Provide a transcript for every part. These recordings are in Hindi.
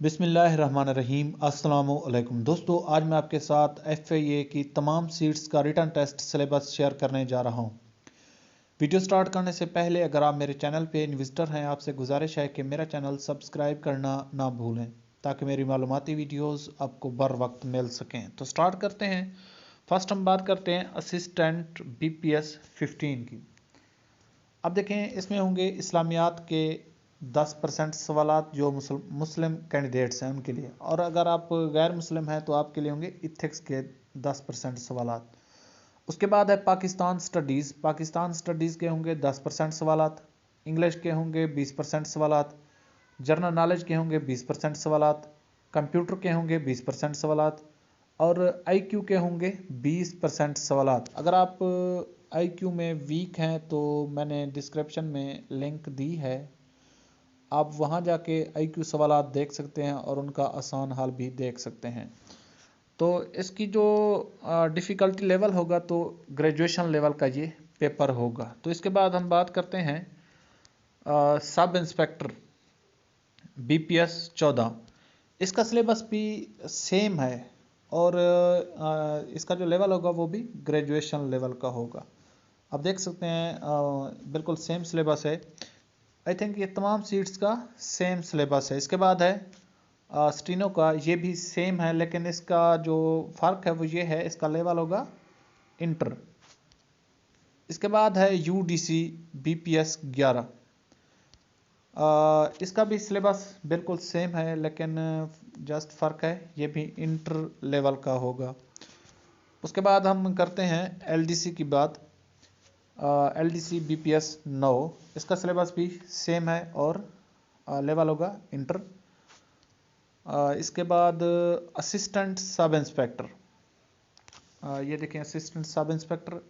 बिस्मिल्लाहिर्रहमानिर्रहीम। अस्सलामुअलैकुम दोस्तों, आज मैं आपके साथ FAA की तमाम सीट्स का रिटर्न टेस्ट सिलेबस शेयर करने जा रहा हूं। वीडियो स्टार्ट करने से पहले अगर आप मेरे चैनल पे विजिटर हैं, आपसे गुजारिश है कि मेरा चैनल सब्सक्राइब करना ना भूलें ताकि मेरी मालूमाती वीडियोस आपको बर वक्त मिल सकें। तो स्टार्ट करते हैं। फर्स्ट हम बात करते हैं असिस्टेंट BPS 15 की। अब देखें, इसमें होंगे इस्लामियात के 10% सवालात जो मुस्लिम कैंडिडेट्स हैं उनके लिए, और अगर आप गैर मुस्लिम हैं तो आपके लिए होंगे इथिक्स के 10% सवालात। उसके बाद है पाकिस्तान स्टडीज़। पाकिस्तान स्टडीज़ के होंगे 10% सवालात। इंग्लिश के होंगे 20% सवालात। जनरल नॉलेज के होंगे 20% सवालात। कंप्यूटर के होंगे 20% सवालात। और IQ के होंगे 20% सवालात। अगर आप IQ में वीक हैं तो मैंने डिस्क्रिप्शन में लिंक दी है, आप वहां जाके IQ सवालात देख सकते हैं और उनका आसान हल भी देख सकते हैं। तो इसकी जो डिफ़िकल्टी लेवल होगा तो ग्रेजुएशन लेवल का ये पेपर होगा। तो इसके बाद हम बात करते हैं सब इंस्पेक्टर BPS 14। इसका सिलेबस भी सेम है और इसका जो लेवल होगा वो भी ग्रेजुएशन लेवल का होगा। आप देख सकते हैं बिल्कुल सेम सिलेबस है। आई थिंक ये तमाम सीट्स का सेम सिलेबस है। इसके बाद है स्टीनो का, ये भी सेम है, लेकिन इसका जो फ़र्क है वो ये है, इसका लेवल होगा इंटर। इसके बाद है UDC BPS 11। इसका भी सिलेबस बिल्कुल सेम है, लेकिन जस्ट फ़र्क है, ये भी इंटर लेवल का होगा। उसके बाद हम करते हैं LDC की बात। LDC BPS 9। इसका सिलेबस भी सेम है और लेवल होगा इंटर। इसके बाद असिस्टेंट सब इंस्पेक्टर। ये देखें, असिस्टेंट सब इंस्पेक्टर,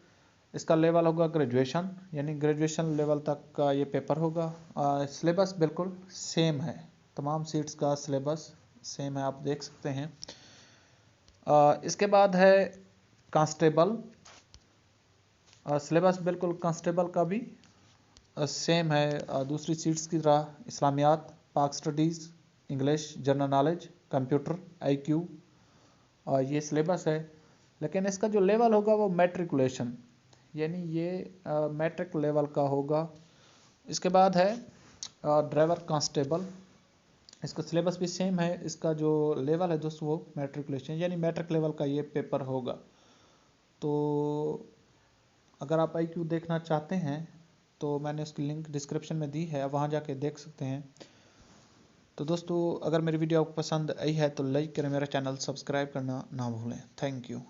इसका लेवल होगा ग्रेजुएशन, यानी ग्रेजुएशन लेवल तक का ये पेपर होगा। सिलेबस बिल्कुल सेम है, तमाम सीट्स का सिलेबस सेम है, आप देख सकते हैं। इसके बाद है कांस्टेबल। सिलेबस बिल्कुल कांस्टेबल का भी सेम है, दूसरी सीट्स की तरह इस्लामियात, पाक studies, English, general knowledge, computer, IQ, ये सिलेबस है। लेकिन इसका जो लेवल होगा वो मैट्रिकुलेशन, यानी ये मैट्रिक लेवल का होगा। इसके बाद है ड्राइवर कांस्टेबल। इसका सिलेबस भी सेम है, इसका जो लेवल है दोस्तों वो मैट्रिकुलेशन, यानी मैट्रिक लेवल का ये पेपर होगा। तो अगर आप IQ देखना चाहते हैं तो मैंने उसकी लिंक डिस्क्रिप्शन में दी है, वहाँ जाके देख सकते हैं। तो दोस्तों, अगर मेरी वीडियो आपको पसंद आई है तो लाइक करें, मेरा चैनल सब्सक्राइब करना ना भूलें। Thank you.